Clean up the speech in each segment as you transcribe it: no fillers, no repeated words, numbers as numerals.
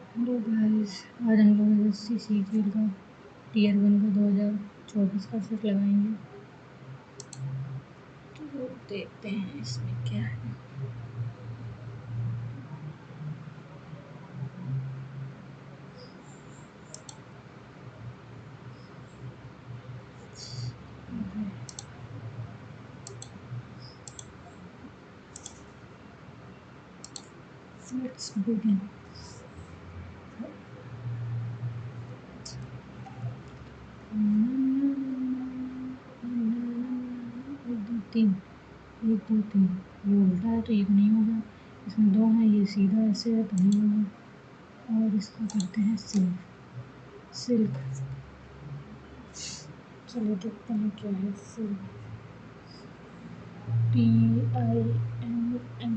Hello guys, आज हम लोग SSC का टीयर 1 का 2024 का सेट लगाएंगे। तो देखते हैं इसमें क्या है। Let's begin. 1 2 3 ये उल्टा है तो ये नहीं होगा। इसमें 2 हैं, ये सीधा ऐसे है तो नहीं होगा। और इसका करते हैं सिल्क। चलिए देखते हैं क्या है silk. TINSTILM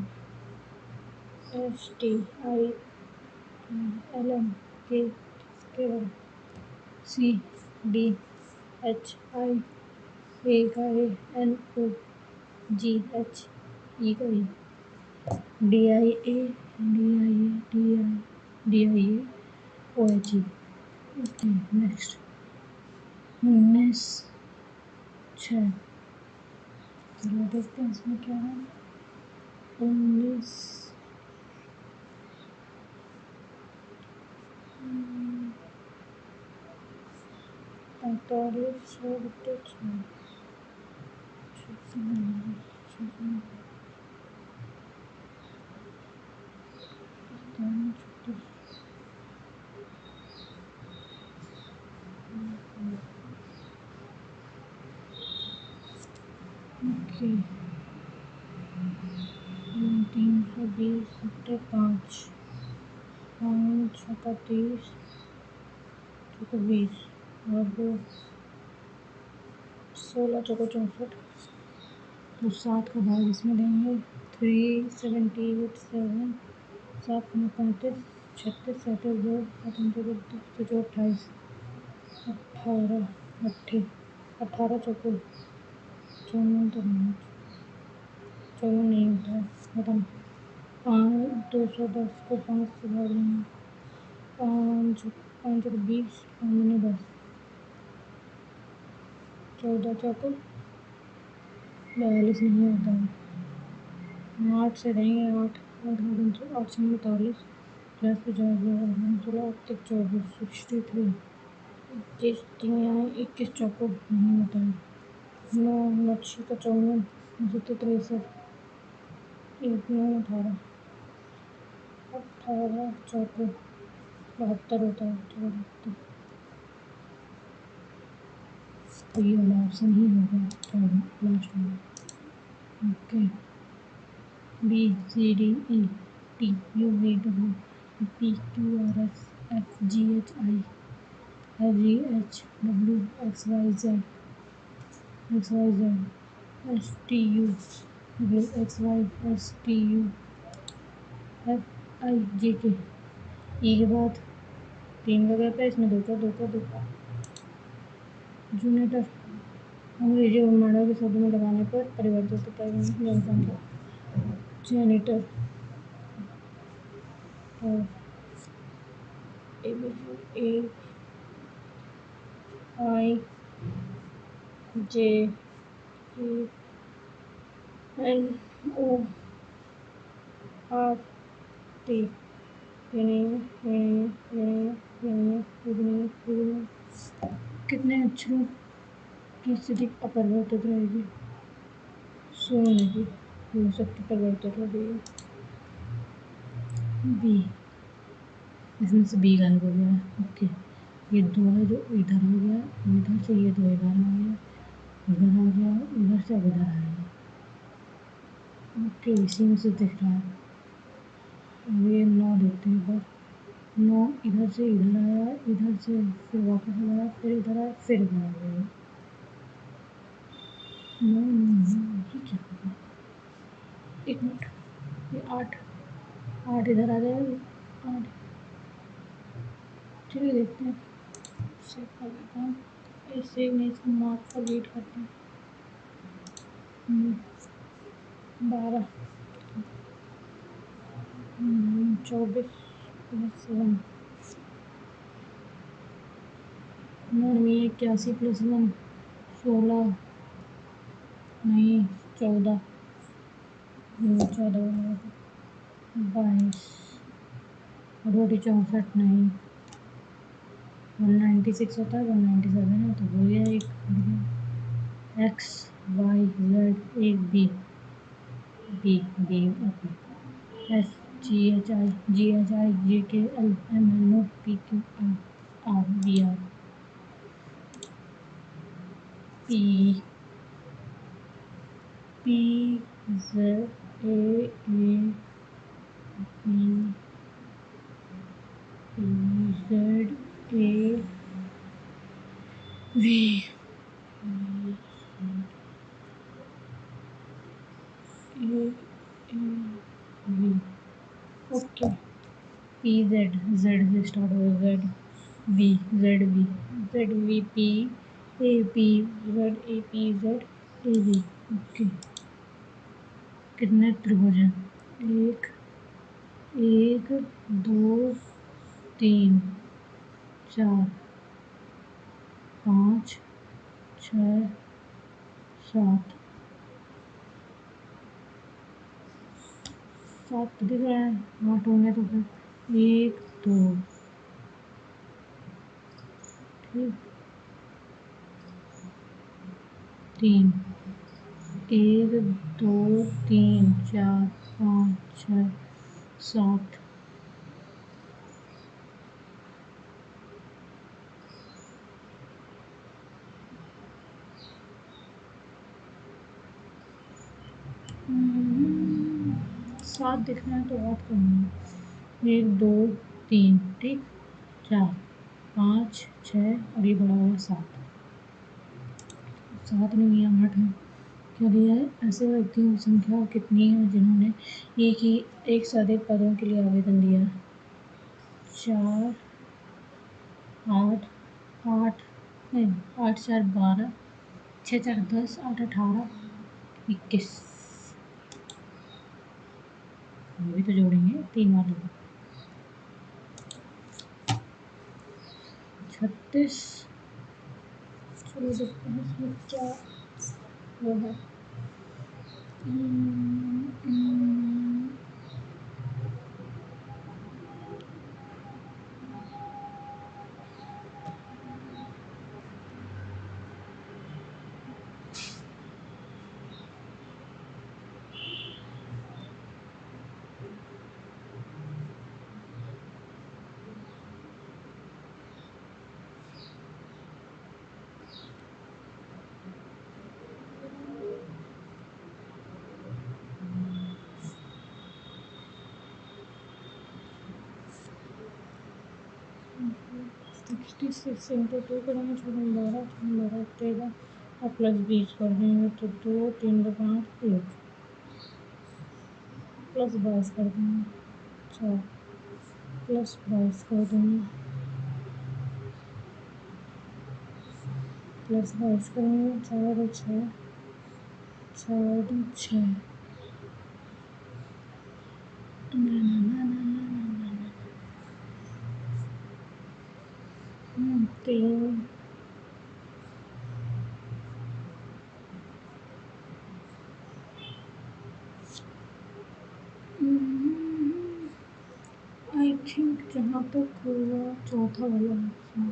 CDHIANOGHE DIAOHE। Okay, next 19/6। चलो देखते हैं इसमें क्या है। 19 45 ओके 320 5 30 20 और 16 चौको 64 तो 7 का भाग इसमें देंगे। 378 7 7 में 35 36 37 2 तो 28 18 18 चौको 54 तो नहीं 54 नहीं होता है मतलब 210 को 5 से भाग देंगे। 5 5 20 5 10 14 चौको 42 नहीं होता है। 8 से देंगे 8 8 से 45 प्लस 24 63 21 चौको नहीं होता है। 9 9 6 का 54 63 1 9 18 18 चौको 72 होता है 72। तो ये वाला ऑप्शन ही होगा थर्ड लास्ट में। Okay BCDETUVW PQRS FGHIFGHWXYZ STUWXYSTUFIJK। ई के बाद 3 का गैप है, इसमें 2 का जूनेटर अंग्रेजी और मानव के शब्द में लगाने पर परिवर्तित होता है जनसंख्या। जेनिटर और AIJKNORT ये नहीं है। कितने अक्षरों की स्थिति अपरिवर्तित रहेगी? 16 की हो सकती परिवर्तित हो गई है। बी, इसमें से बी गायब हो गया है। ओके ये 2 है जो इधर हो गया, इधर से ये 2 इधर आ गया, इधर आ गया, इधर से अब इधर आएगा। ओके इसी में से दिख रहा है। ये 9 देखते हैं इधर 9 इधर से इधर आया, इधर से फिर वापस आया, फिर इधर आया, फिर इधर आ गया। 9 ये क्या होगा? 1 मिनट, ये 8 इधर आ जाएगा। 8 चलिए देखते हैं, सेव कर देता हूँ। ऐसे नहीं इसको मार्क पर रीड करते हैं। 12 24 +7 नौवीं 81 + 1 16 नहीं 14 14 22 रोटी 64 नहीं 196 होता है 197 है तो हो गया एक एक्स वाई जेड एक B B B okay S G H I J K L M N O P Q R R B R P P Z A B P Z A V A V okay P Z Z से start हो Z V Z V P A P Z A V okay कितने त्रिभुज हैं एक एक दो तीन चार पाँच छः सात सात तो दिख रहा है आठ होंगे तो फिर एक दो ठीक तीन एक दो तीन चार पाँच छः सात सात दिख रहा है तो आठ करूँगी एक दो तीन ठीक चार पाँच छः और ये बड़ा हुआ सात सात नहीं है आठ है क्या दिया है ऐसे व्यक्तियों की संख्या कितनी है जिन्होंने एक से अधिक पदों के लिए आवेदन दिया चार आठ आठ नहीं आठ चार 12 छः चार 10 आठ 18 21 ये भी तो जोड़ेंगे तीन वाले 36 चलो देखते हैं इसमें क्या वो है 66 इंटू 2 करेंगे छोटे 12 13 और प्लस 20 कर देंगे तो 2 3 2 5 1 प्लस 22 कर देंगे 4 प्लस 22 कर देंगे प्लस 22 करेंगे 4 और 6 4 और 6 तीन आई थिंक जहाँ तक हुआ चौथा वाला है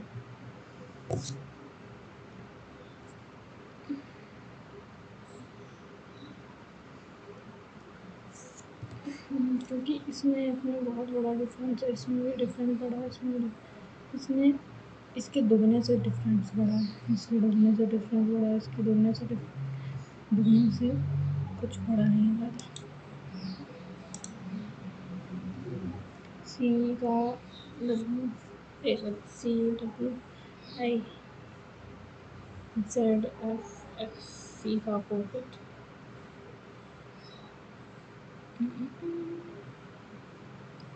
क्योंकि इसमें बहुत बड़ा डिफरेंस है इसमें भी डिफरेंस बड़ा है इसमें इसके दुगने से डिफरेंस बड़ा है इसके दुगने से डिफरेंस बड़ा है इसके दुगने से दुगने से कुछ बड़ा नहीं है सी का W C W I Z F X C का opposite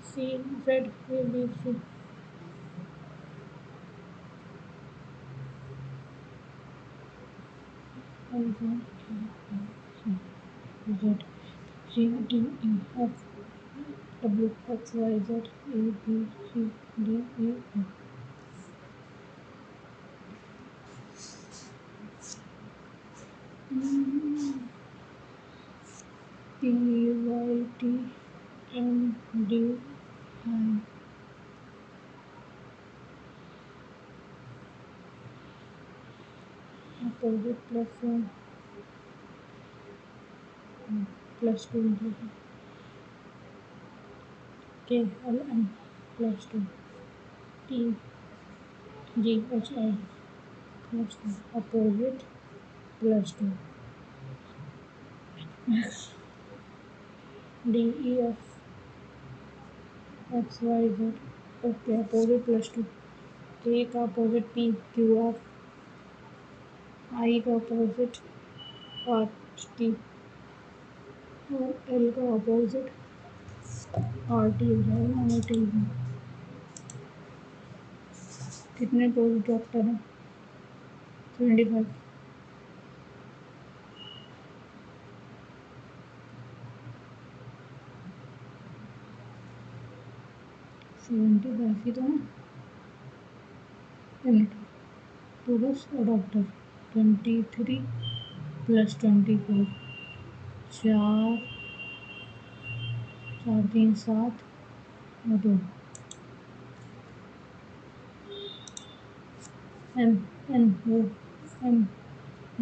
C Z A B C I Z C D E F W X Y Z A B C D E F PYTMDI opposite plus 2 KLM plus 2 TGHI plus 2 opposite plus 2 DEF XYZ okay opposite plus 2 K का opposite P QR I का opposite R T और L का opposite RT हो जाएगा RT कितने post doctor हैं 75 75 ही तो है मिनट पुरुष और डॉक्टर 23 प्लस 24 4 4 3 7 और 2 M N O M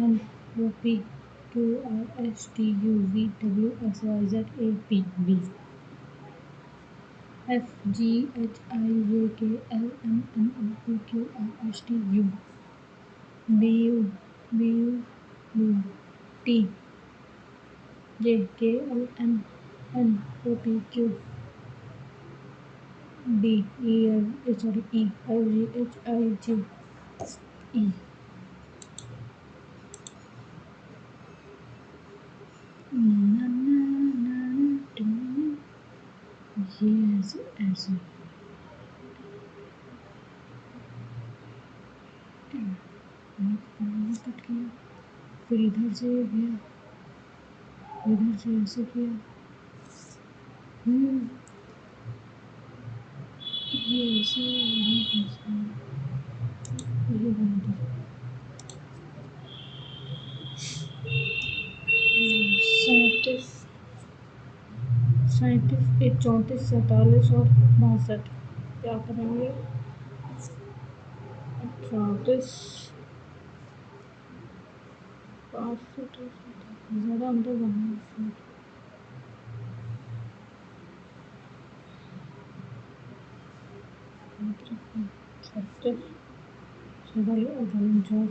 N O P Q R S T U V W X Y Z A P B F G H I J K L M N O P Q R S T U B U B U B T J K L M N O P Q B E L sorry E L G H I J E na na na na yes ऐसे cut किया फिर इधर से गया इधर से ऐसे किया ये ऐसे ये बना था 37 34 47 और 62 क्या करेंगे 34 ज़्यादा अंदर बनना 36 49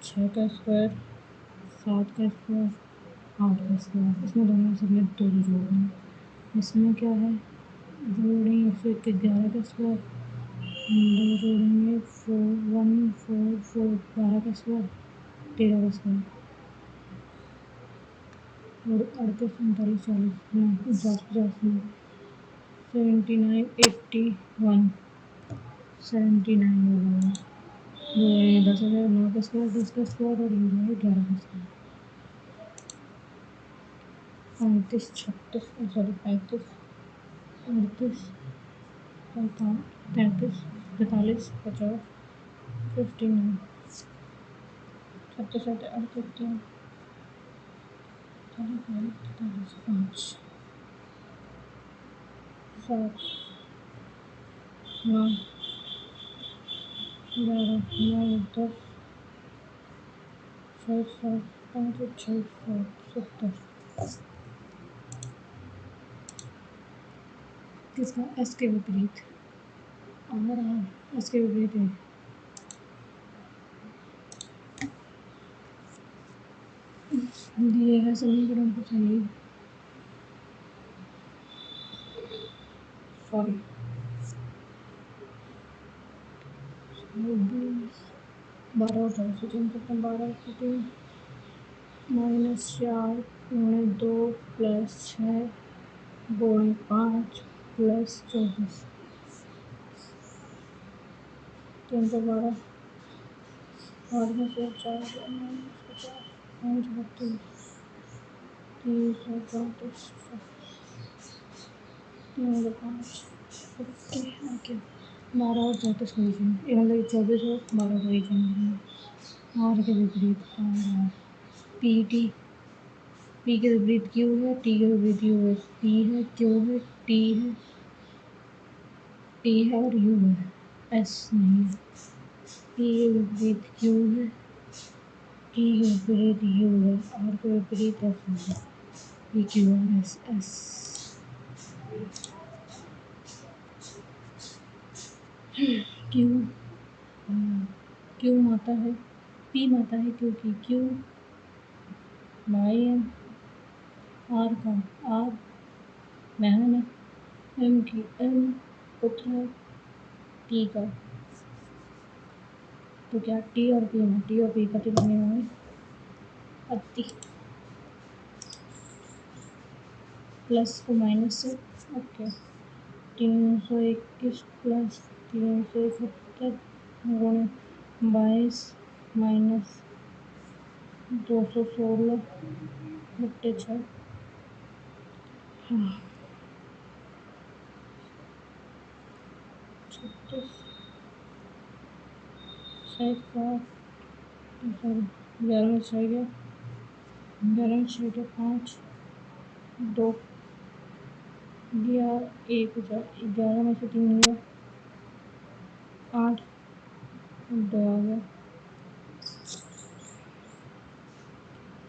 6 का स्क्वायर 7 का स्क्वायर 8 का स्क्वायर इसमें दोनों से मैं 2 जोड़ेंगे इसमें क्या है जोड़ेंगे 111 का स्क्वायर 2 जोड़ेंगे 4144 12 का स्क्वायर 13 का स्क्वायर और 38 39 40 49 50 79 81 79 हो गया 10,000 9 का स्क्वायर 10 का स्क्वायर और ये है 11 का स्क्वायर 35 36 सॉरी 35 38 33 45 50 59 37 38 3 43 5 7 9 11 9 10 6 7 5 6 7 70 किसका एस के विपरीत एस के विपरीत है दिए है समीकरण को चाहिए सॉरी 12 होता है सेकेंड करते हैं 12 से 3 -4 गुणे 2 प्लस 6 गुणे 5 प्लस 24 312 8 में से 4 -50 5 32 334 3 5 ओके ओके 12 और 34 को लीजिए मतलब 24 और 12 को लीजिए आर के विपरीत आर पी टी पी के विपरीत क्यू है, टी के विपरीत यू है, पी है, क्यू है, टी है और यू है, एस नहीं है। पी के विपरीत क्यू है, टी के विपरीत यू है, आर के विपरीत एस है। P Q R S S. Q Q माता है, पी माता है क्यू की, क्यू भाई है, आर का आर बहन है, एम की एम पुत्र है, टी का। तो क्या टी और पी में, टी और पी पति पत्नी होंगे, पति प्लस को माइनस से, ओके। 321 प्लस 371 गुणे 22 माइनस 216 बट्टे 6। हाँ 36 7 सॉरी 11 में 6 गया, 11 में 6 गया, 5 2 दिया, 1 हो जाए, 11 में से 3 गया, 8 2 आ गया,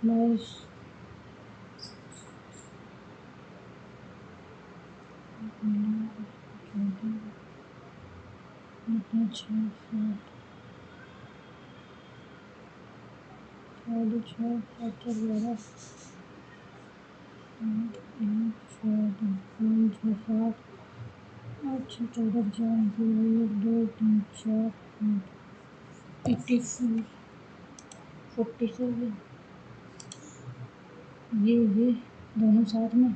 22 47 ये दोनों साथ में,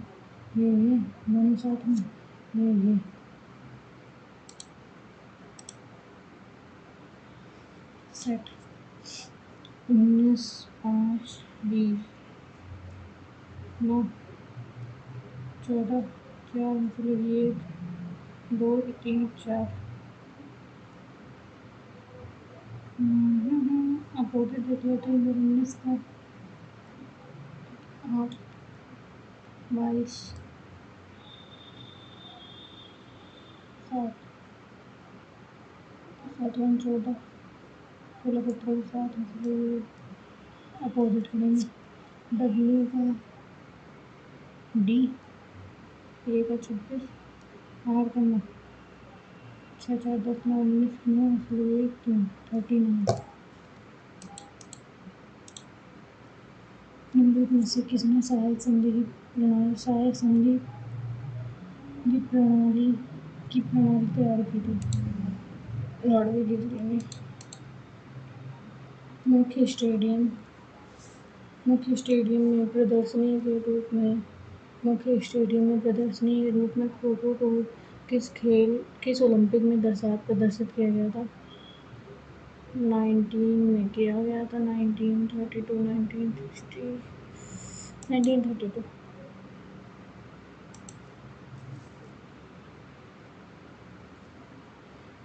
ये दोनों साथ में, ये सेट 19 5 20 9 14 4 मतलब ये 2 3 4 अपोजिट देख लेते हैं। 19 का 8 22 7 7 1 14 16 17 7 इसलिए अपोजिट करेंगे। डब्ल्यू का डी, ए का 26, आर का 9 6 4 10 9 19 9 इसलिए 39। निम्नलिखित में से किसने सहायक संधि की प्रणाली तैयार की थी? लॉर्ड गिलनी। मुख्य स्टेडियम में प्रदर्शनी के रूप में खो-खो को किस ओलंपिक में प्रदर्शित किया गया था? 19 में किया गया था, 1932 1960 1932।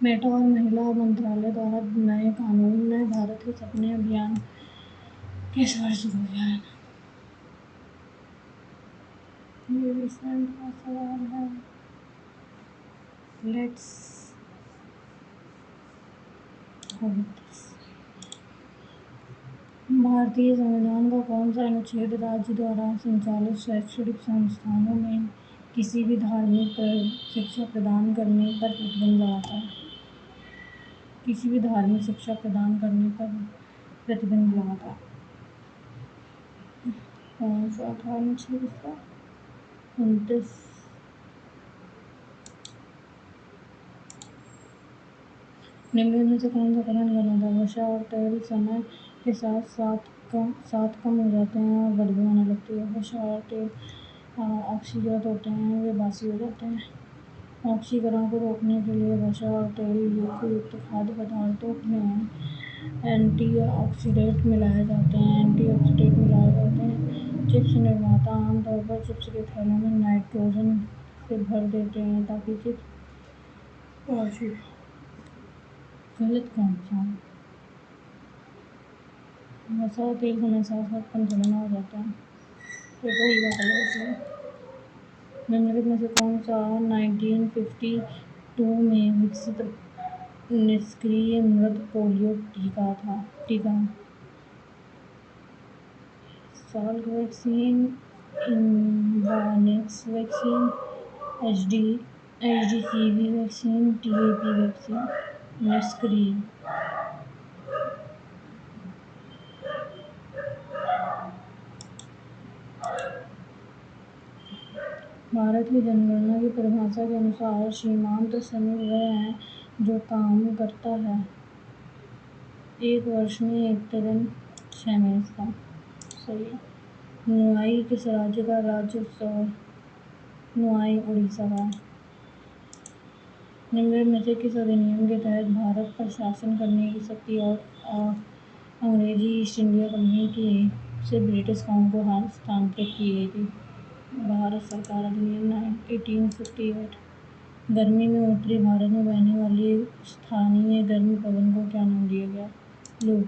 मेटा और महिला मंत्रालय द्वारा नए कानून ने भारत के सपने अभियान किस वर्ष शुरू किया है? ये रिसेंट का सवाल है। Let's go with this. भारतीय संविधान का कौन सा अनुच्छेद राज्य द्वारा संचालित शैक्षणिक संस्थानों में किसी भी धार्मिक शिक्षा प्रदान करने पर प्रतिबंध लगाता है? किसी भी धार्मिक शिक्षा प्रदान करने पर प्रतिबंध लगाता है। कौन सा था अनुच्छेद इसका? 29। निम्नलिखित में से कौन सा कथन गलत है? वसा और तेल समय के साथ साथ कम हो जाते हैं और बदबू आने लगती है। वसा और तेल ऑक्सीकृत होते हैं, वे बासी हो जाते हैं। ऑक्सीकरण को रोकने के लिए वसा और तेल युक्त खाद्य पदार्थों में एंटीऑक्सीडेंट मिलाए जाते हैं। चिप्स निर्माता आमतौर पर चिप्स के थैलों में नाइट्रोजन से भर देते हैं ताकि चिप्स गलत कौन सा है? वसा और तेल समय साथ कम थोड़ा ना हो जाता है। फिर वही का कलर इसमें। निम्नलिखित में से कौन सा 1952 में विकसित निष्क्रिय मृत पोलियो टीका है? Salk vaccine, Imvanex vaccine, HDCV vaccine, TAP vaccine. निष्क्रिय। भारत की जनगणना की परिभाषा के अनुसार सीमांत श्रमिक वह है जो काम करता है एक वर्ष में 1 दिन 6 मिनट का। सही है। नुआई किस राज्य का राज्य उत्सव है? नुआई उड़ीसा का। निम्नलिखित में से किस अधिनियम के तहत भारत पर शासन करने की शक्ति और अंग्रेजी ईस्ट इंडिया कंपनी से ब्रिटिश काउंसिल को हस्तांतरित की गई थी? भारत सरकार अधिनियम 1858। गर्मी में उत्तरी भारत में बहने वाली स्थानीय गर्म पवन को क्या नाम दिया गया? लू।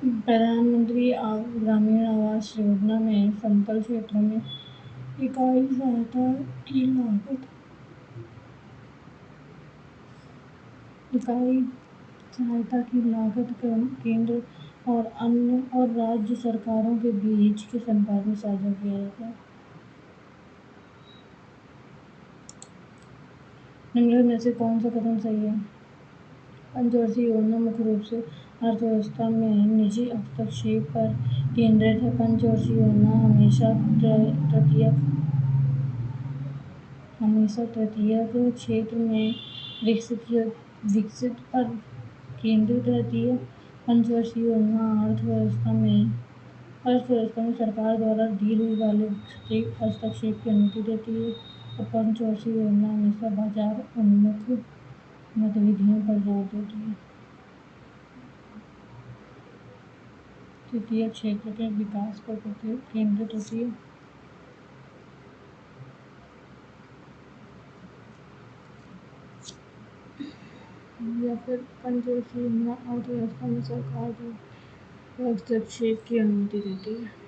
प्रधानमंत्री ग्रामीण आवास योजना में समतल क्षेत्रों में इकाई सहायता की लागत केंद्र और राज्य सरकारों के बीच किस अनुपात में साझा किया जाता है? निम्नलिखित में से कौन सा कथन सही है? पंचवर्षीय योजना मुख्य रूप से अर्थव्यवस्था में निजी हस्तक्षेप पर केंद्रित है। पंचवर्षीय योजना हमेशा तृतीयक क्षेत्र में विकसित पर केंद्रित रहती है। पंचवर्षीय योजना अर्थव्यवस्था में सरकार द्वारा दी हुई वाले हस्तक्षेप की अनुमति देती है और पंचवर्षीय योजना हमेशा बाजार उन्मुख गतिविधियों पर जोर देती है। तृतीय क्षेत्र के विकास पर केंद्रित होती है। या फिर पंचवर्षीय योजना अर्थव्यवस्था में सरकार द्वारा हस्तक्षेप की अनुमति देती है।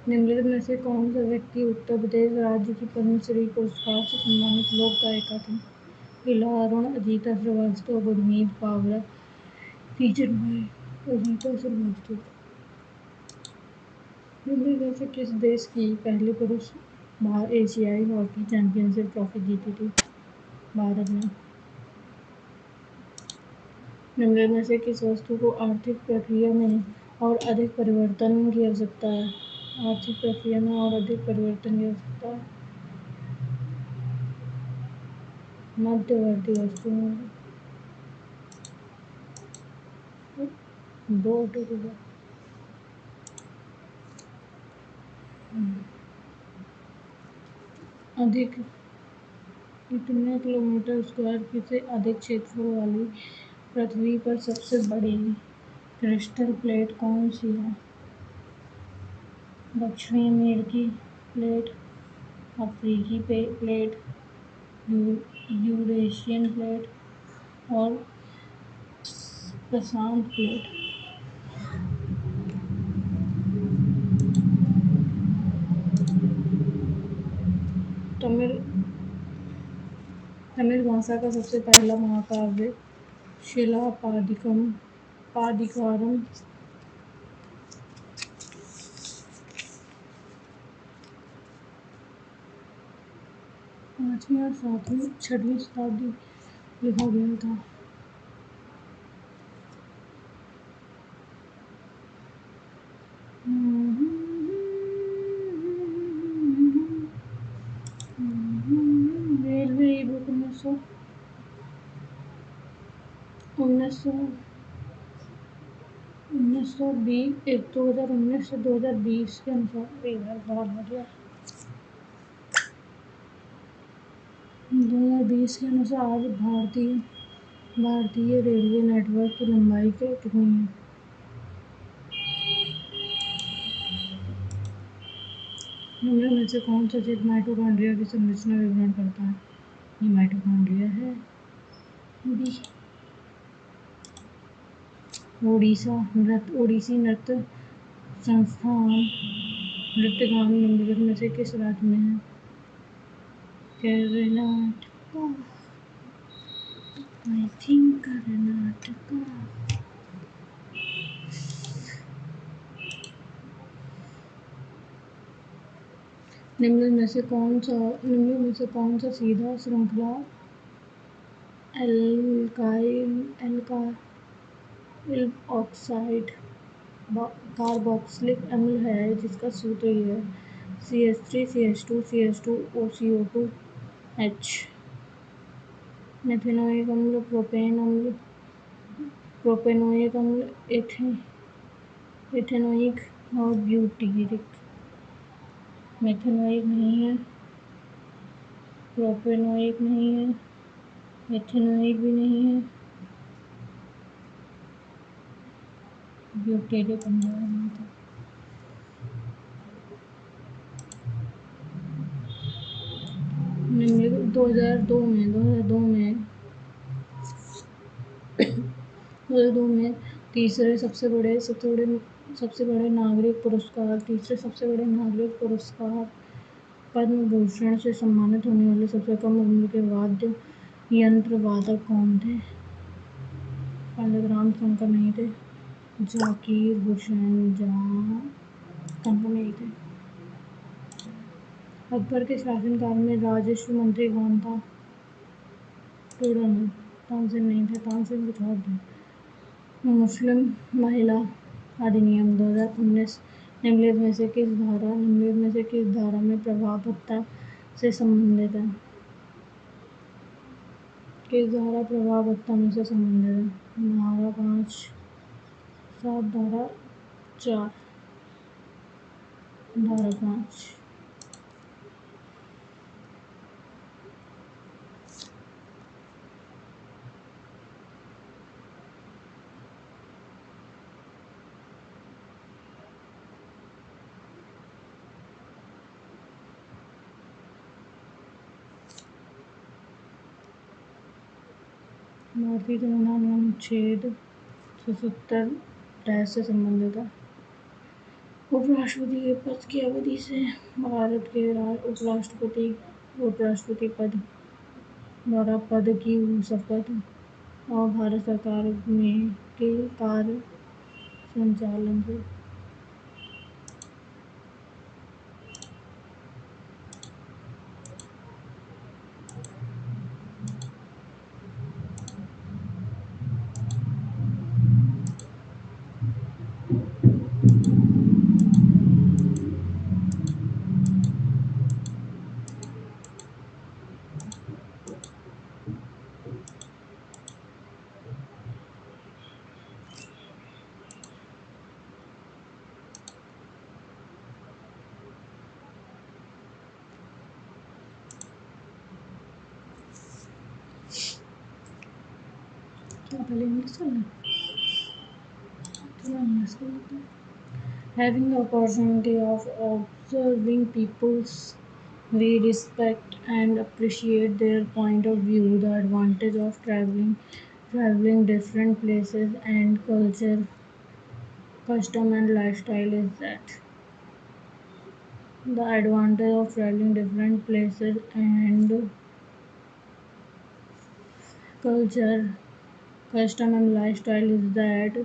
निम्नलिखित में से कौन सा व्यक्ति उत्तर प्रदेश राज्य की पद्मश्री पुरस्कार से सम्मानित लोक गायिका थी? इला अरुण, अजीता श्रीवास्तव, गुरमीत पावरा, तीजन बाई। अजीता श्रीवास्तव। निम्नलिखित में से किस देश की पहली पुरुष एशियाई हॉकी चैंपियनशिप ट्रॉफी जीती थी? भारत ने। निम्नलिखित में से किस वस्तु को आर्थिक प्रक्रिया में और अधिक परिवर्तन की आवश्यकता है? आर्थिक प्रक्रिया में और अधिक परिवर्तन की आवश्यकता है। मध्यवर्ती वस्तु में 2 अधिक कितने किलोमीटर स्क्वायर से अधिक क्षेत्रफल वाली पृथ्वी पर सबसे बड़ी क्रिस्टल प्लेट कौन सी है? दक्षिणी अमेरिकी प्लेट, अफ्रीकी प्लेट, यूरेशियन प्लेट और प्रशांत प्लेट। तमिल भाषा का सबसे पहला महाकाव्य शिलापादिकारम 5वीं और 6वीं शताब्दी लिखा गया था। रेलवे ई बुक 2019 से 2020 के अनुसार सवाल हो गया। 2020 के अनुसार भारतीय रेलवे नेटवर्क की लंबाई कितनी है? निम्न में से कौन सा जीव माइटोकॉन्ड्रिया की संरचना विवरण करता है? ये माइटोकॉन्ड्रिया है। बी। ओडिसी नृत्य संस्थान नृत्यगान निम्नलिखित में से किस राज्य में है? कर्नाटका। I think Karnataka. निम्न में से कौन सा सीधा श्रृंखला एल्काइल ऑक्साइड कार्बोक्सिलिक अम्ल है जिसका सूत्र ये है CH3CH2CH2OCO2H। मेथेनोइक अम्ल, प्रोपेनोइक अम्ल, एथेनोइक और ब्यूटीरिक। मेथेनोइक नहीं है, प्रोपेनोइक नहीं है, एथेनोइक भी नहीं है, ब्यूटीरिक अम्ल है। 2002 में तीसरे सबसे बड़े नागरिक पुरस्कार पद्म भूषण से सम्मानित होने वाले सबसे कम उम्र के वाद्य यंत्र वादक कौन थे? पंडित राम शंकर नहीं थे, जाकिर हुसैन जहां नहीं थे। अकबर के शासनकाल में राजस्व मंत्री कौन था? तानसेन नहीं थे, तानसेन कुछ और थे। मुस्लिम महिला अधिनियम 2019 निम्नलिखित में से किस धारा में प्रभाव भत्ता से संबंधित है? किस धारा प्रभाव भत्ता में से संबंधित है? धारा 5, 7, धारा 4। धारा 5। भारतीय संविधान अनुच्छेद 77 से संबंधित है। उपराष्ट्रपति के पद की अवधि से भारत के उपराष्ट्रपति पद द्वारा पद की शपथ और भारत सरकार में के कार्य संचालन से Having the opportunity of observing peoples, we respect and appreciate their point of view. The advantage of traveling different places and culture, custom and lifestyle is that the advantage of traveling different places and culture, custom and lifestyle is that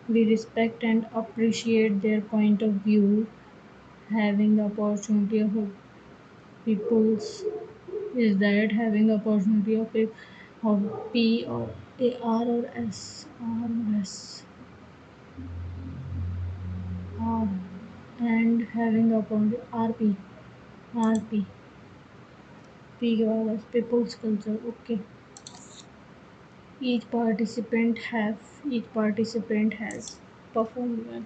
we respect and appreciate their point of view. Having the opportunity of people's is that having the opportunity of P or A R or S R and having the opportunity RP P के बाद S people's culture. Okay. Each participant has performed well.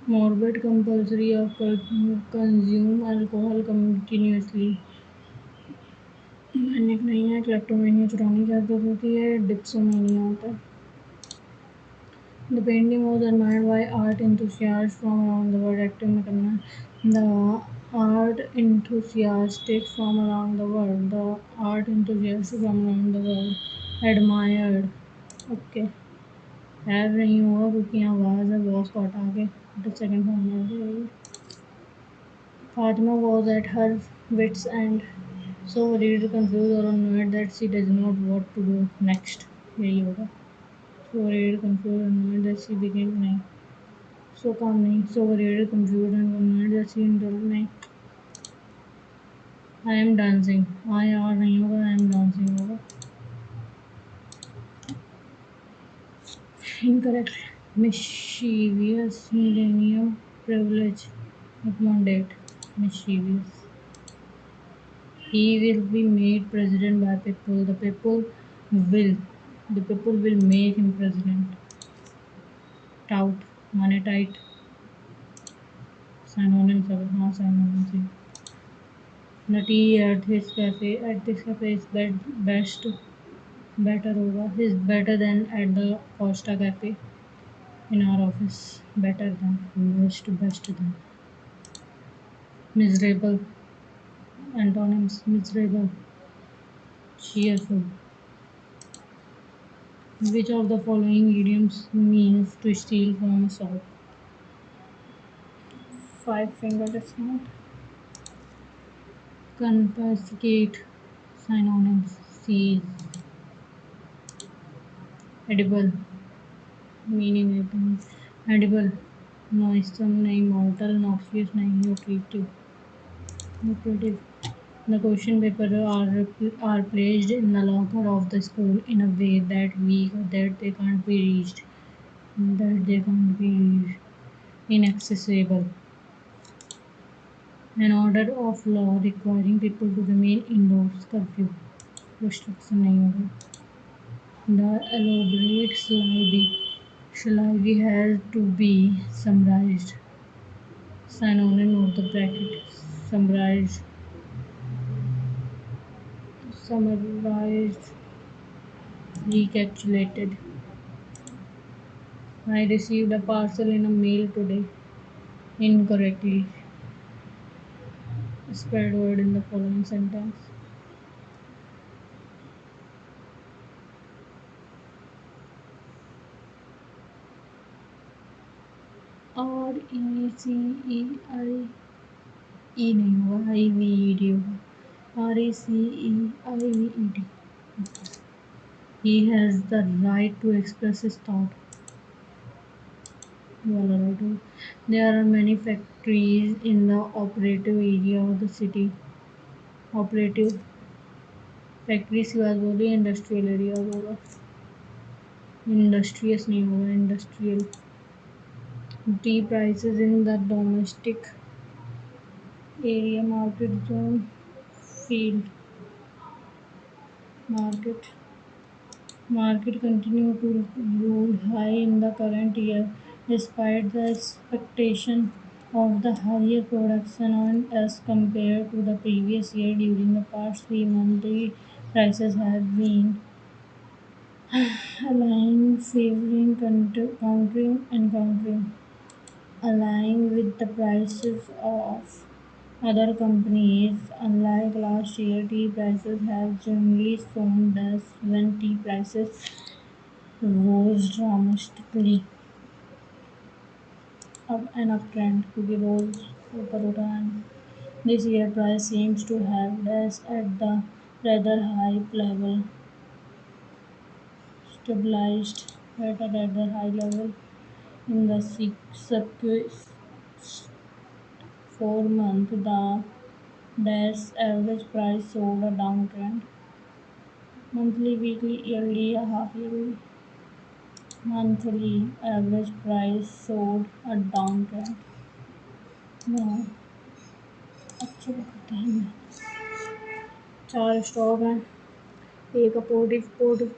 Morbid compulsory of consume alcohol continuously. Manic नहीं है, kleptomania चुराने की आदत होती है, dipsomania होता है। The painting was admired by art enthusiasts from around the world. Active में करना है. The art enthusiastic from around the world. The art enthusiasts from around the world admired. Okay. Have नहीं होगा क्योंकि यहाँ आवाज़ है, वॉज को हटा के the second form में आ जाएगी. Fatima was at her wits' end, so worried, confused or annoyed that she does not what to do next. यही होगा. So worried, confused, annoyed that she became नहीं. So calm नहीं. So worried, confused and annoyed that she indulged नहीं. I am dancing. I यार नहीं होगा. I am dancing होगा. Incorrect. Mischievous, millennium, privilege, upon date. Mischievous. He will be made president by people. Will. The people will make him president. Tout. माने tight. Synonyms of हाँ synonyms है. Nutty at his cafe. At this cafe is best. Better होगा. Is better than at the Costa cafe. In our office. Better than. Best than. Miserable. Antonyms. Miserable. Cheerful. Which of the following idioms means to steal from a shop? Five finger discount. Confiscate. Synonyms. Seize. Edible. Meaning edible. Noisome नहीं, mortal, noxious नहीं, nutritive. Nutritive. The question paper are placed in the locker of the school in a way that they can't be reached. That they can't be reached. Inaccessible. An order of law requiring people to remain indoors. Curfew. Restriction नहीं होगा. The elaborate syllabi has to be summarized. Synonym of the bracket. Summarized. Summarized. Recapitulated. I received a parcel in a mail today. Incorrectly. Spread word in the following sentence. RECEI E नहीं होगा. IVED होगा. RECEIVED. He has the right to express his thought. There are many factories in the operative area of the city. Operative factories की बात बोली. Industrial area होगा. Industrious नहीं होगा. Industrial. Tea prices in the domestic area market zone. Field. Market continue to rule high in the current year despite the expectation of the higher production as compared to the previous year. During the past 3 months, the prices have been aligning, favoring countering, aligning with the prices of other companies. Unlike last year, tea prices have generally shown less when tea prices rose dramatically. Up an uptrend क्योंकि रोज ऊपर उठा है. This year price seems to have less at the rather high level, stabilized at a rather high level in the subsequent 4 months. The dash average price showed a downtrend. Monthly, weekly, yearly, or half yearly. Monthly average price showed a downtrend. Now, अच्छे करते हैं. 4 stock हैं. एक port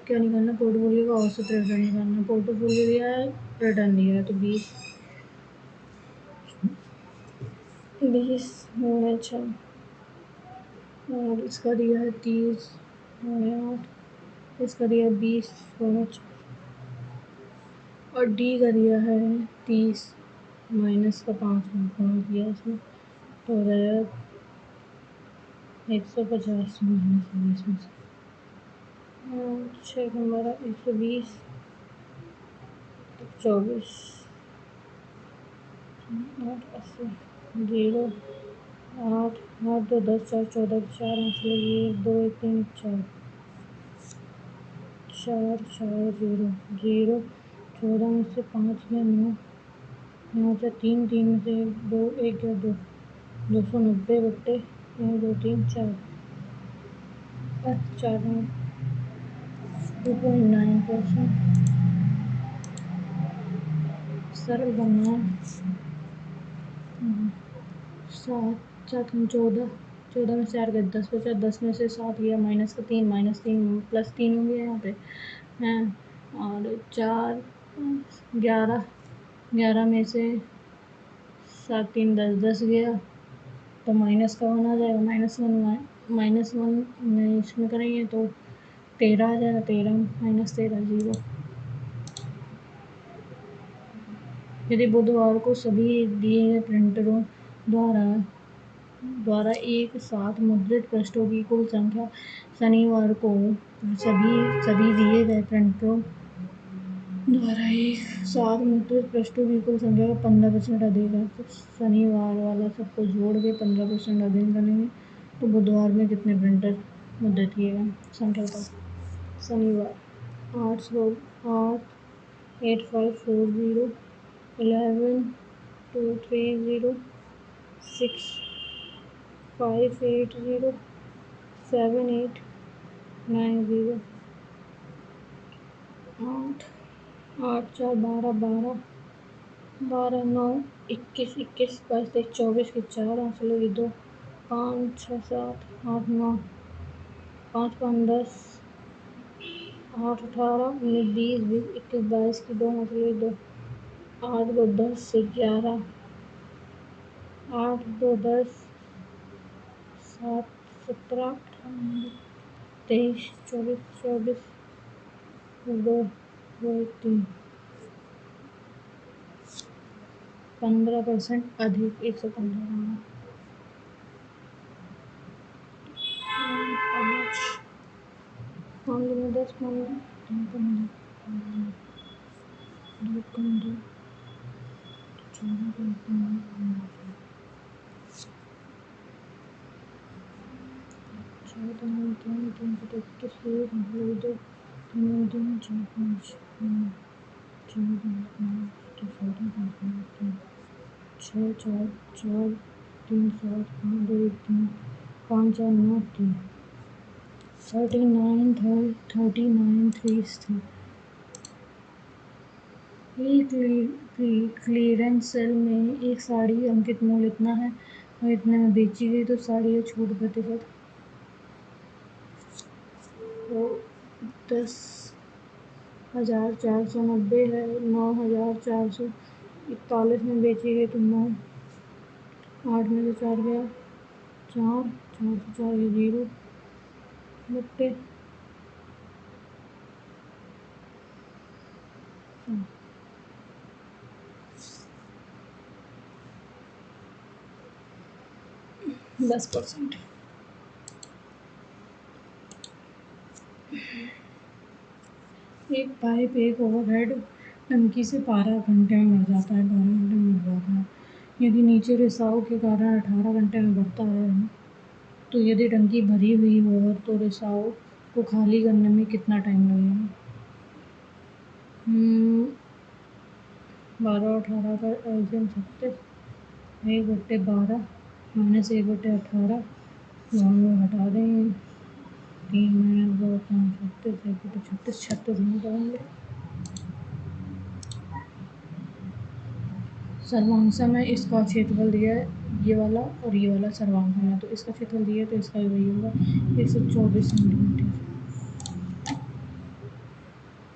क्या निकालना. Portfolio का औसत return निकालना. पोर्टफोलियो दिया है, रिटर्न दिया है, तो 20 होना अच्छा. और इसका दिया है 30 पौने 8, इसका दिया है 20 पौने 4, और डी का दिया है 30 माइनस का 5 पौने दिया इसमें, तो हो जाएगा 150 माइनस 20 में से 6 नंबर 120 24 8 80 0 8 8 2 10 4 14 4 मतलब ये 2 1 3 4 4 4 0 0 14 में से 5 गया 9, 9 से 3 3 में से 2 1 गया 2, 290 बट्टे 1 2 3 4 4 2.9%। सरल बनना है। 7 7 14, 14 में से 4 गए 10 बचा, 10 में से 7 गया माइनस का 3, माइनस 3 प्लस 3 हो गया यहाँ पे हैं, और 4 11, 11 में से 7 3 10, 10 गया, तो माइनस का 1 आ जाएगा, माइनस वन में इसमें करेंगे तो 13 आ जाएगा, 13 माइनस 13 0। यदि बुधवार को सभी दिए गए प्रिंटरों द्वारा एक साथ मुद्रित पृष्ठों की कुल संख्या शनिवार को सभी दिए गए प्रिंटरों द्वारा एक साथ मुद्रित पृष्ठों की कुल संख्या का 15% अधिक है, तो शनिवार वाला सबको जोड़ के 15% अधिक करेंगे, तो बुधवार में कितने प्रिंटर मुद्रित किए गए संख्या का। शनिवार 8 11 2 3 0 6 5 8 0 7 8 9 0 8 8 4 12 12 12 9 21 21 22 24 के 4 चलो ये 2 5 6 7 8 9 5 5 10 8 18 19 20 20 21 22 की 2 चलो 2 8 2 10 से 11 8 2 10 7 17 18 23 24 24 2 2 3 15% अधिक 115 नंबर 5 में 10 15 2 कम 2 14 14 3 3 से 21 2 3 3 4 5 4 6 4 4 3 7 5 2 1 3 5 4 9 3 39 39 3 3। एक क्लीयरेंस सेल में एक साड़ी अंकित मूल्य इतना है और इतने में बेची गई, तो साड़ी का छूट प्रतिशत वो 10,490 है, 9,441 में बेची गई, तो 9 8 में से 4 गया 4 4 से 4 ये 0 बट्टे 10%। एक पाइप एक ओवरहेड टंकी से 12 घंटे में भर जाता है, 12 घंटे में भर जाता है। यदि नीचे रिसाव के कारण 18 घंटे में भरता है, तो यदि टंकी भरी हुई हो तो रिसाव को खाली करने में कितना टाइम लगेगा। 12 18 का एल्सियम 36, 1/12 माइनस 1/18 दोनों हटा देंगे, 3 माइनस 2 5 36, 1/36 36 नहीं करेंगे। सर्वांशम में इसका क्षेत्रफल दिया है ये वाला और ये वाला सर्वांशम है, तो इसका क्षेत्रफल दिया है तो इसका भी वही होगा 124 सेंटीमीटर।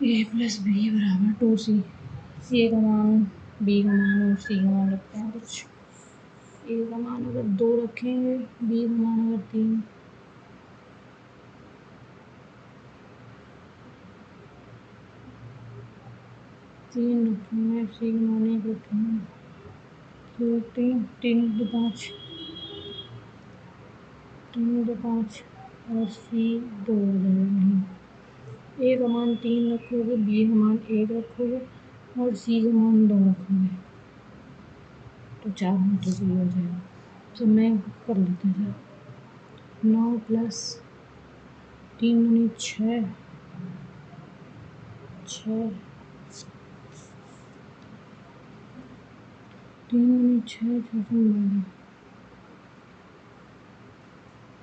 ए प्लस बी बराबर 2c। ए का मान बी का मान और सी का मान रखते हैं कुछ। ए का मान अगर 2 रखेंगे, बी का मान अगर 3, तीन रखे हैं, सी माने एक रखे हैं, फिर तीन तीन बटे पाँच, तीन बटे पाँच और सी दो हो जाएगा। नहीं, ए का मान तीन रखोगे, बी का मान एक रखोगे और सी का मान दो रखोगे तो 4 मीटर भी हो जाएगा। तो मैं कर लेते हैं। 9 प्लस 3 दूनी 6, 6 3 दूनी 6, 6 12,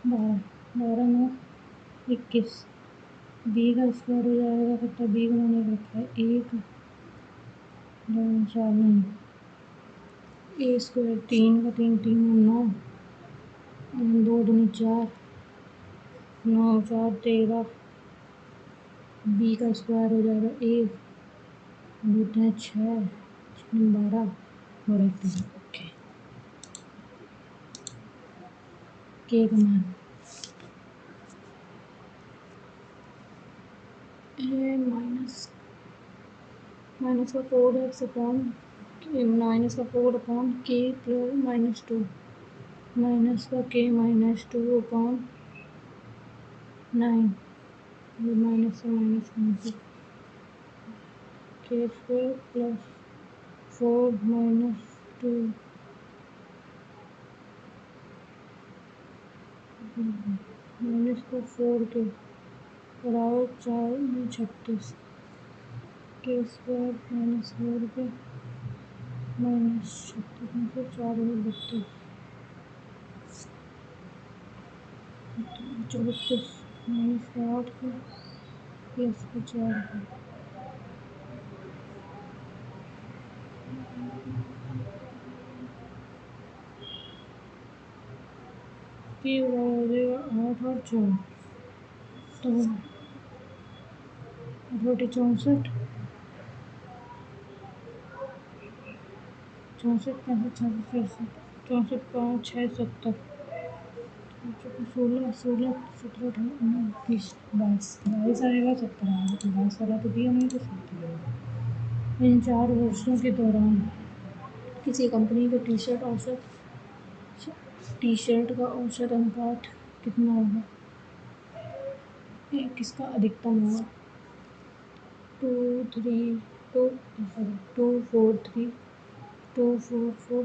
12 12 9 21। बी का स्क्वायर हो जाएगा, कितना बी का मान एक रखा है, 1 2 4 नहीं, ए स्क्वायर 3 का 3 3 9, 2 दूनी 4, 9 4 13, बी का स्क्वायर हो जाएगा 1 2 3 6 12 और 1 3। ओके, के का मान ए माइनस का 4x अपॉन माइनस का 4 अपॉन के प्लस -2 माइनस का के -2 अपॉन 9, ये माइनस से माइनस कैंसिल, के स्क्वायर प्लस 4 -2 माइनस का 4 के बराबर 4 में 36, के स्क्वायर -4 के -36 में से 4 में 32, 32 माइनस का 8 के प्लस का 4 के, के बराबर हो जाएगा 8 और 4 तो 64 64 65 66 64 5 6 70 16 16 17 18 19 20 22 आएगा, 70 आएगा। तो 22 वाला तो दिया नहीं, तो 70 आएगा। इन 4 वर्षों के दौरान किसी कंपनी के टी शर्ट का औसत अनुपात कितना होगा? किसका अधिकतम होगा? 2 3 2 2 4 3 2 4 4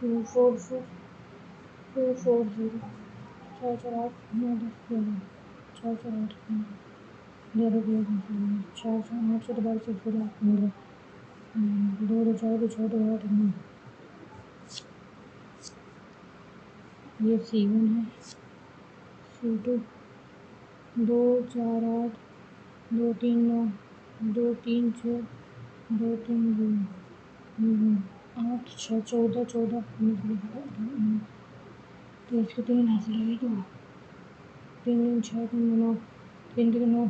2 4 4 2 4 0 4 4 8 9 10 11 4 4 8 11 4 4 8 से 12 से 16 15 2 2 4 2 6 2 8 9, ये C1 है। C2 2 4 8 2 3 9 2 3 6 2 3 8 6 14 14 तो इसके 3 ऐसे लगे तो 3 3 6 3 9 3 3 9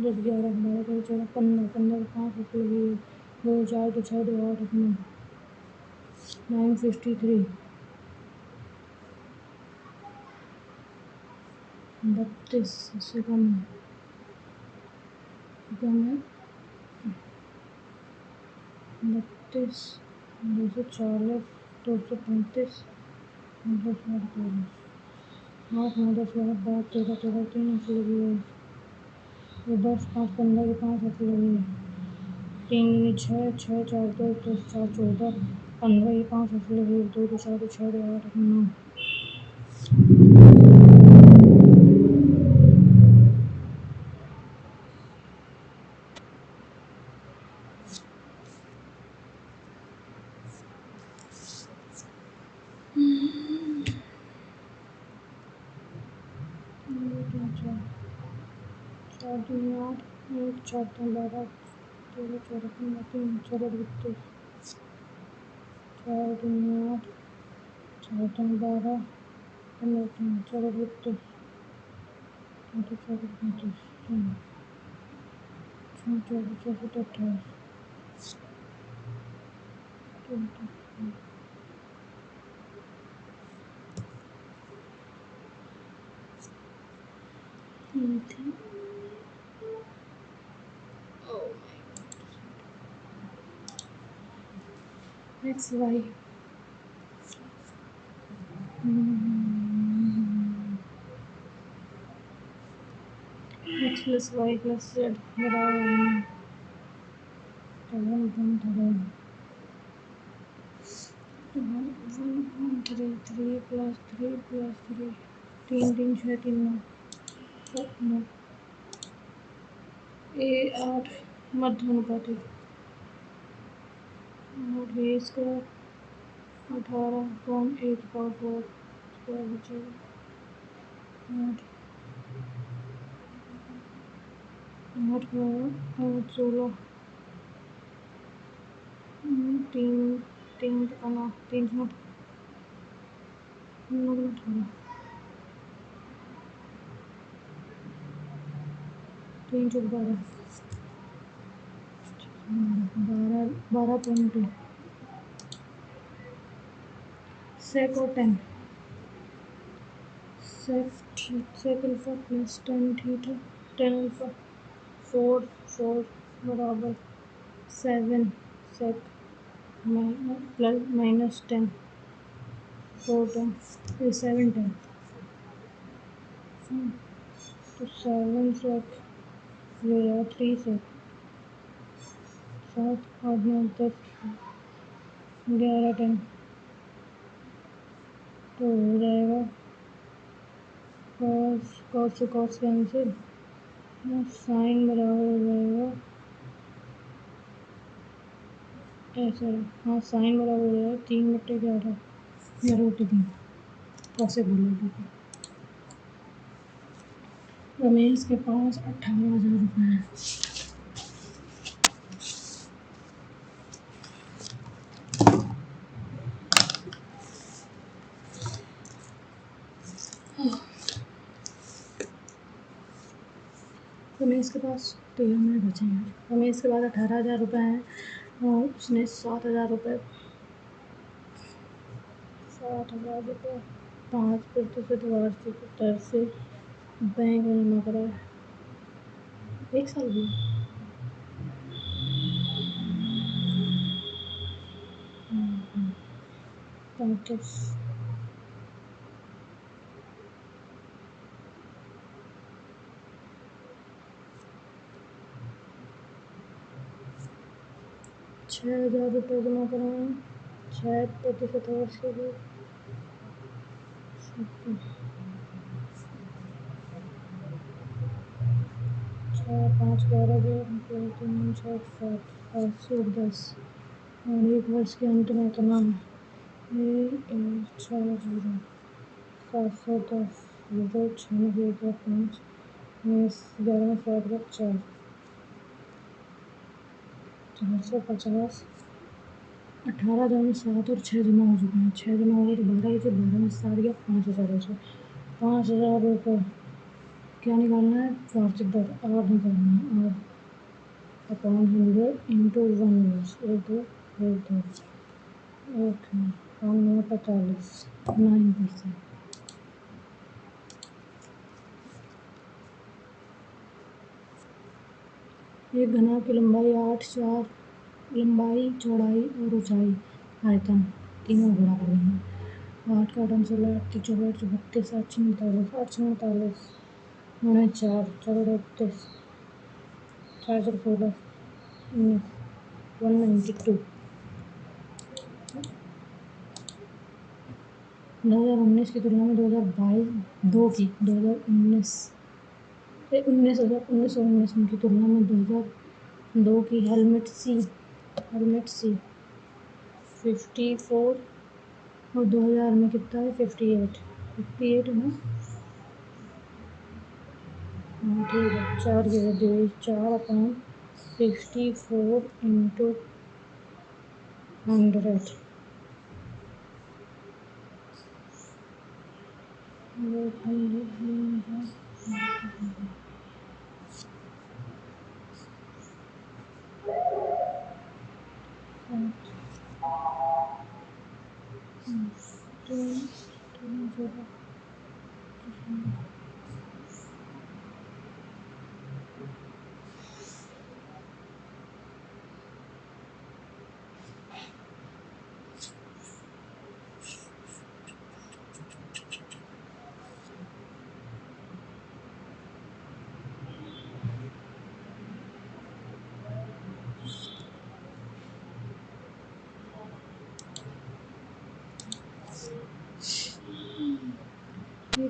10 11 12 13 14 15 15 5 ऐसे लगे 2 4 2 6 2 8 9 953 32 इससे कम है 32 240 235 240 8 9 10 11 12 13 13 3 ऐसे लगी है, ये 10 5 15 के 5 ऐसे लगी है, 3 दूनी 6 6 4 2 10 4 14 15 ये 5 ऐसे लगी है, 2 2 4 2 6 2 8 9 4 दूनी 8 1 4 3 12 13 14 15 3 4 32 4 दूनी 8 4 3 12 15 3 4 32 34 35 34 34 28 20 Oh my God. X Y X plus Y plus Z बराबर 1.33 प्लस 3 तीन तीन छः तीन नौ ए 8 मध्यानुपाती और ए स्क्वायर 18.8 स्क्वायर बचेगा 16 तीन तीन पकाना तीन सौ 18 तीन चौक 12.2 sec और 10 sec alpha plus 10 theta 10 alpha 4 बराबर 7 sec प्लस माइनस 10 4 10 7 10 तो 7 sec ये 3 sec 7 और 9 10 11 10 तो हो जाएगा cos से cos कैंसिल साइन बराबर हो जाएगा ऐसा हाँ साइन बराबर हो जाएगा 3/11 या √3 कैसे बोले रमेश के पास 18,000 रुपये हैं। रमेश के पास 13 मिनट बचे हैं। रमेश के पास 18,000 रुपये हैं और उसने 7,000 रुपये 5% वार्षिक दर से बैंक में जमा करा है 1 साल भी 35 6,000 रुपये जमा कराए 6% वर्ष के लिए 5 11 3 6 7 8 10 और 1 वर्ष के अंत में इतना है 6,000 710 96 11 4 450 18,000 में 7 और 6 जमा हो चुके हैं 6 जमा हो गए तो 12 बचे 12 में 7 गया 5,000 बचे 5,000 रुपये क्या निकालना है वार्षिक दर आर निकालना है आर अपॉन 100 इंटू 1 ईयर्स 945 9%। एक घनाभ की लंबाई 8 4 लंबाई चौड़ाई और ऊंचाई आयतन तीनों गुणा कर रही हैं 8 का 8 16 8 3 24 32 8 6 49 8 6 49 9 4 4 31 4 4 16 192 2019 की तुलना में 2019 की तुलना में 2002 की हेलमेट सी 54 और 2000 में कितना है 58 है ना हाँ ठीक है 4 की वैल्यू 4/54 इंटू 100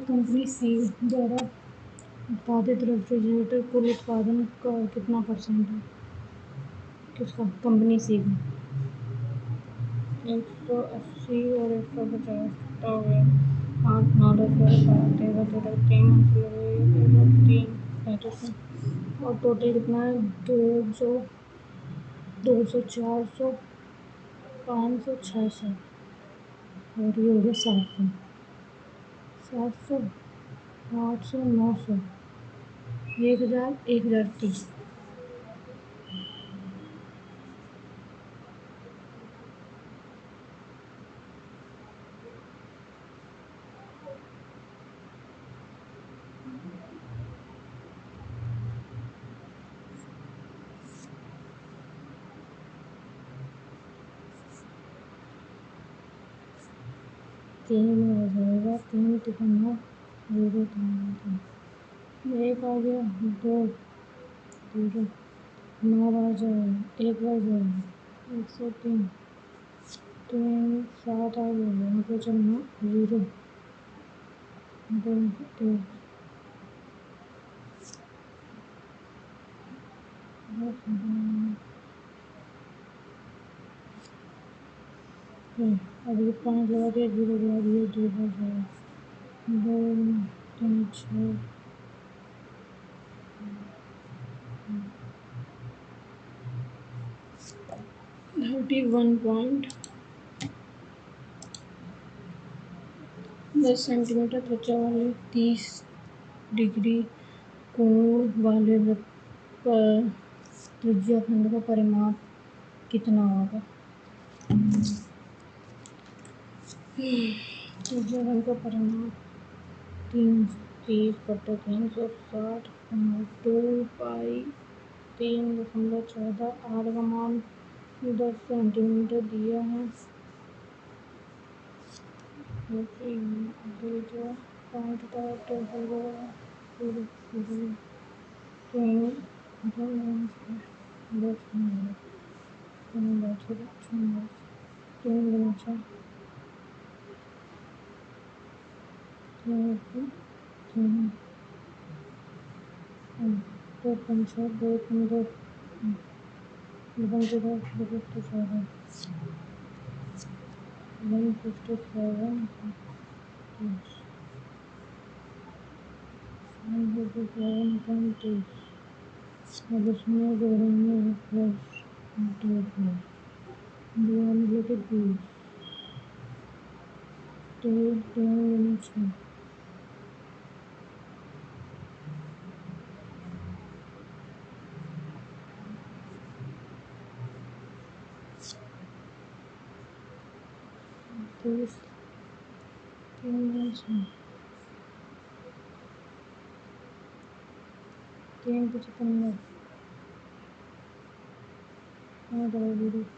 कंपनी सी द्वारा उत्पादित रेफ्रिजरेटर कुल उत्पादन का कितना परसेंट है? किसका? कंपनी सी का। 180 और 150 तो हो गया। 8 9 10 11 12 13 13 3 3 35 और टोटल कितना है? 200 200 400 500 600 और ये हो गया 700 700 800 900 1000 1030। तीन में आ जाएगा। 3 तिकोना 0 एक आ गया। 2 0 9 आ जाएगा। 1 आ जाएगा। 103 3 7 आ गया। यहाँ पे चलना 0 2 3 अभी 5 लगा दिया। 0 लगा दिया। 2 आ जाएगा। 2 3 6 31.10 सेंटीमीटर त्वचा वाले 30 डिग्री कोण वाले त्रिज्या खंड का परिमाप कितना होगा? त्रिज्या खंड का परिमाप 330/360 2 पाई 3.14 आर का मान 10 सेंटीमीटर दिया है। अब इसमें जोड़ेंगे प्लस 2 3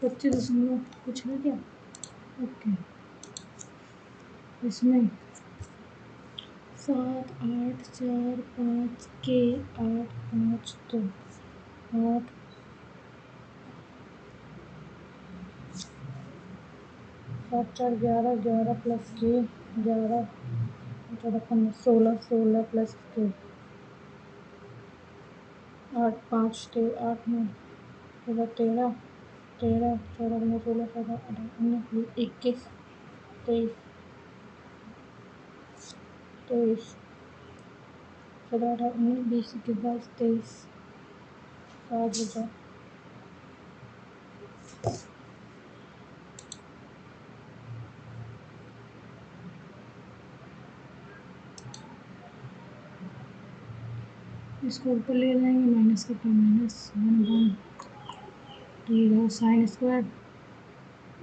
55 25 कुछ है क्या? ओके। इसमें 7 8 4 5 के 8 5 2 8 7 4 11 11 प्लस के 11 14 15 16 प्लस के 8 5 के 8 9 13 13 14 15 16 17 18 19 21 23 23 17 18 19 20 21 22 23 7 इसको ऊपर ले जाएंगे। माइनस का माइनस 1 साइन स्क्वायर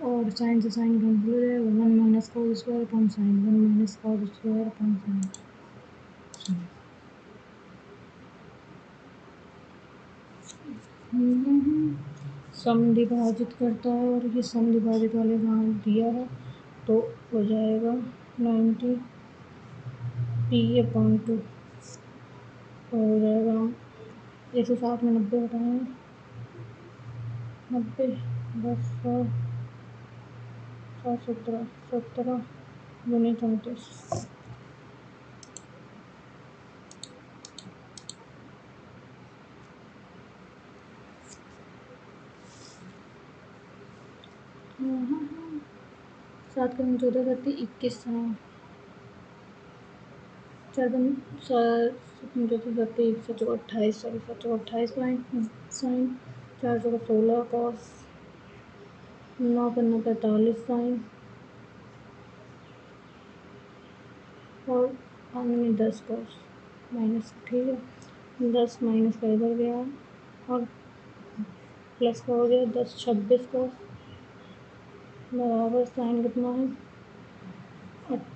और साइन से साइन कैंसिल हो जाएगा। 1 minus cos square upon sine 1 minus cos square upon sine. सम विभाजित करता है और ये सम विभाजित वाले वहाँ दिया है तो हो जाएगा 90 p/2 तो हो जाएगा 160 में 90 घटाएंगे 90 10 100 17 17 दूनी 34 7 कम 14 30 21 4 कम 7 28 सॉरी 28 साइन 4 16 कॉस 9 पन्ना 45 साइन और हमने 10 कॉस माइनस, ठीक है 10 माइनस का इधर गया और प्लस का हो गया 10 26 कॉस बराबर साइन कितना है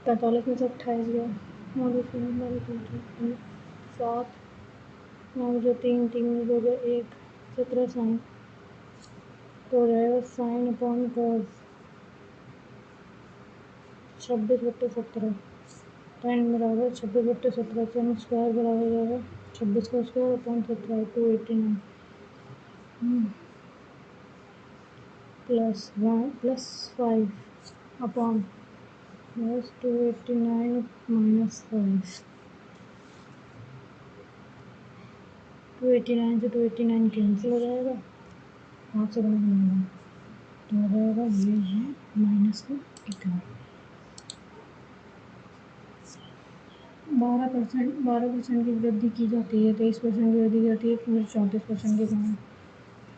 45 में से 28 गया और 7 और जो 3 3 हो गया 1 17 साइन तो रहेगा साइन अपॉन कॉस 26/17 साइन बराबर 26/17 साइन स्क्वायर बराबर जाएगा 26 का square upon 17 289 plus 1 plus 5 upon plus 289 minus 5 289 से 289 कैंसिल हो जाएगा 5 से गुणा बनाएगा तो हो जाएगा ये माइनस का इतना 12% की वृद्धि की जाती है 23% की वृद्धि की जाती है फिर 34% की कमी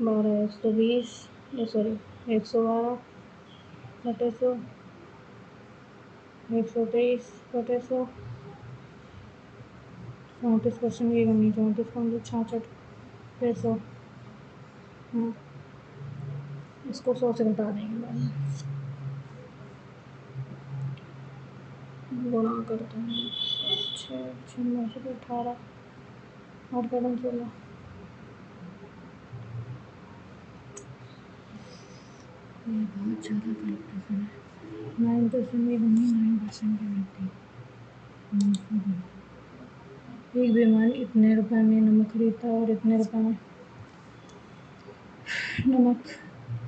12 120 सॉरी 112 बटे 100 123 बटे 100 34% की कमी 34 66 इसको 100 से घटा देंगे बाद में गुणा करते हैं 6 18 8 कदम 16 ये बहुत ज़्यादा कैलकुलेशन है 9% की कमी 9% की वृद्धि एक बीमारी इतने रुपए में नमक खरीदता है और इतने रुपए में नमक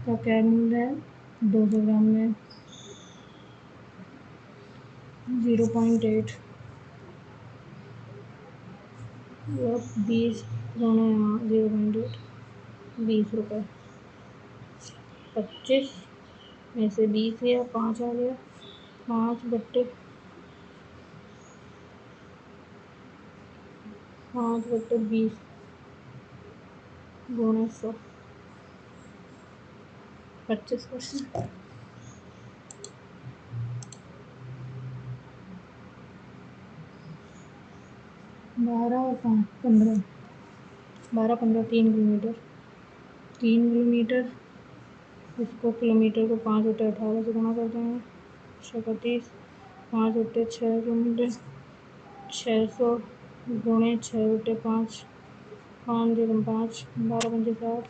का क्या मूल्य है 200 ग्राम में 0.8 20 0.8 20 रुपये 25 में से 20 गया 5 आ गया 5/20 गुणा 100 25%। 12 और 5 15 12 15 3 किलोमीटर इसको किलोमीटर को 5/18 से गुणा कर देंगे 36 5/6 किलोमीटर 600 गुणे 6/5 5 दूनी 5 12 पंजे 7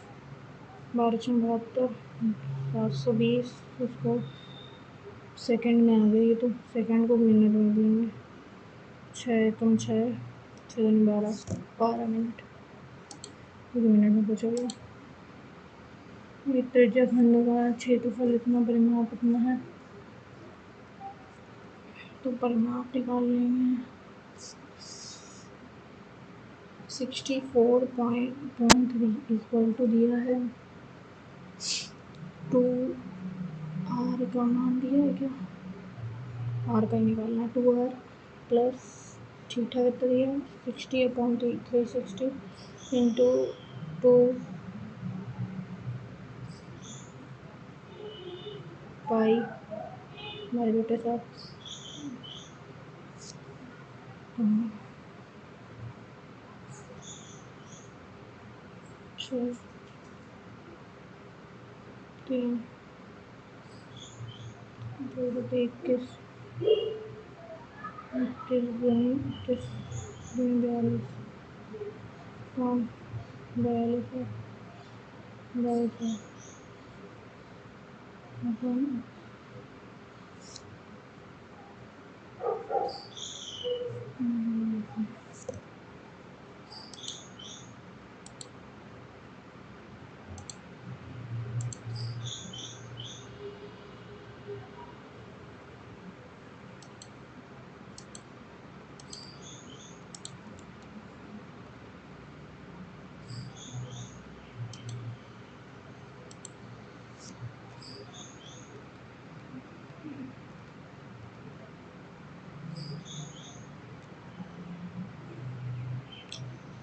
12 6 72 720 उसको सेकंड में आ गई तो सेकंड को मिनट में देंगे 6 एकम 6 6 12 मिनट मिनट में पूछेगा एक त्रिज्या खंड का क्षेत्रफल इतना परिमाप इतना है तो परिमाप निकाल लेंगे 64.3 इक्वल टू दिया है 2 आर का मान दिया है क्या आर का ही निकालना है 2 आर प्लस ठीठा कितना दिया है 60/360 इंटू 2 पाई हमारे बेटे साथ 6 3 2/21 21 42 42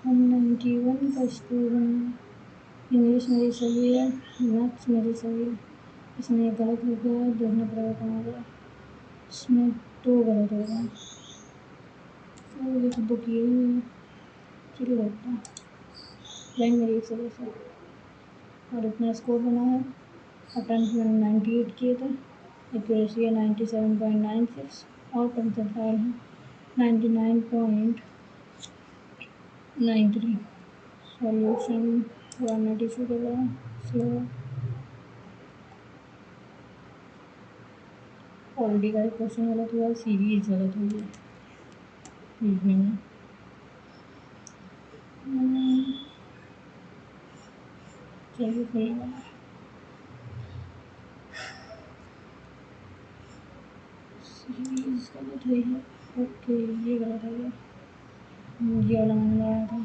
191 का स्कोर बना। इंग्लिश मेरी सही है, मैथ्स मेरी सही है। इसमें गलत हो गया, देखना पड़ेगा कहाँ गया। इसमें 2 गलत हो गए। तो ये तो बुक ये ही है। चलिए देखते हैं। लाइन मेरी सही है और इतना स्कोर बना है। अटेम्प्ट मैंने 98 किए थे। एक्यूरेसी है 97.96 और परसेंटाइल है 99.93। सॉल्यूशन फॉर्मेट इशू कर रहा है स्लो। ऑलरेडी का एक क्वेश्चन गलत हुआ है, सीरीज गलत हुई है रीजनिंग में। चलिए खुलने वाला है। सीरीज गलत हुई है। ओके ये गलत हो गया, ये वाला मैंने लगाया था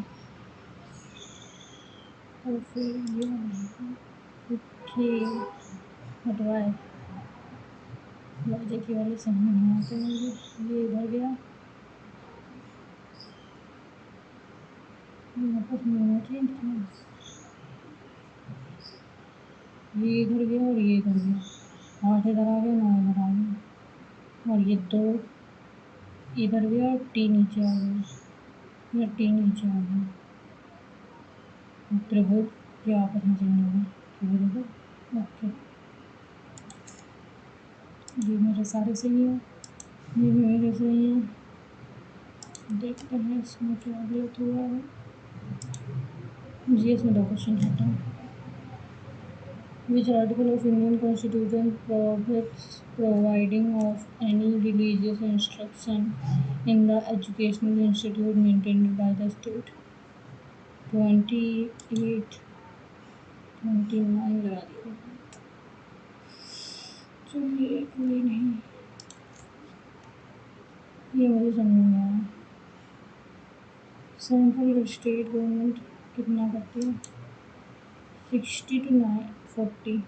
और फिर ये वाला। ओके हटवाए लॉजिक वाले समझ नहीं आते मुझे। ये इधर गया, वापस नहीं होना चाहिए। ये इधर गया और ये इधर गया, 8 इधर आ गया, 9 इधर आ गया और ये 2 इधर गया और टी नीचे आ गया, या टी नीचे आ गया। त्रिभुज जो आपस में चेंज हो गए त्रिभुज। ओके ये मेरे सारे सही है, ये भी मेरे सही है। देखते हैं इसमें क्या गलत हुआ है। जी इसमें 2 क्वेश्चन हटा। Which article of Indian Constitution prohibits providing of any religious instruction in the educational institute maintained by the state? 28, 29 लगा दिया। चलिए कोई नहीं, ये मुझे समझ नहीं आया। सेंट्रल स्टेट गवर्नमेंट कितना करती है? 60 to 40।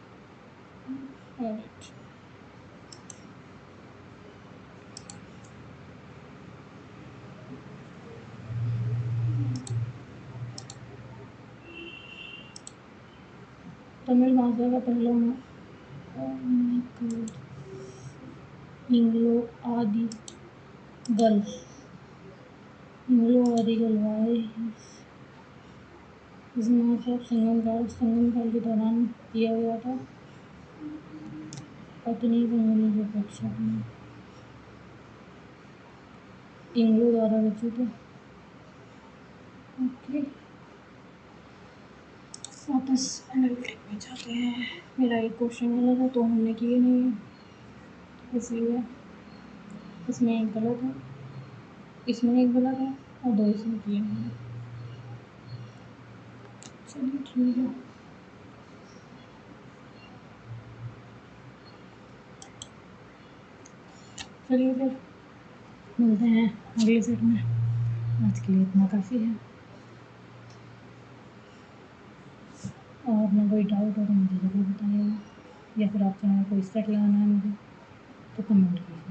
तमिल भाषा का पहला इंग्लो आदि गल वाय संगम काल के दौरान किया गया था। पत्नी संगम की अपेक्षा इंग्लो द्वारा रचित। ओके वापस एनालिटिक में जाते हैं। मेरा एक क्वेश्चन गलत है तो हमने किए नहीं है, इसलिए इसमें एक गलत है, इसमें एक गलत है और 2 इसमें किए नहीं है। चलिए ठीक है। चलिए फिर मिलते हैं अगले सेट में। आज के लिए इतना काफ़ी है। और अपना कोई डाउट हो तो मुझे ज़रूर बताइएगा, या फिर आप चाहें कोई सेट लगाना है मुझे तो कमेंट कीजिए।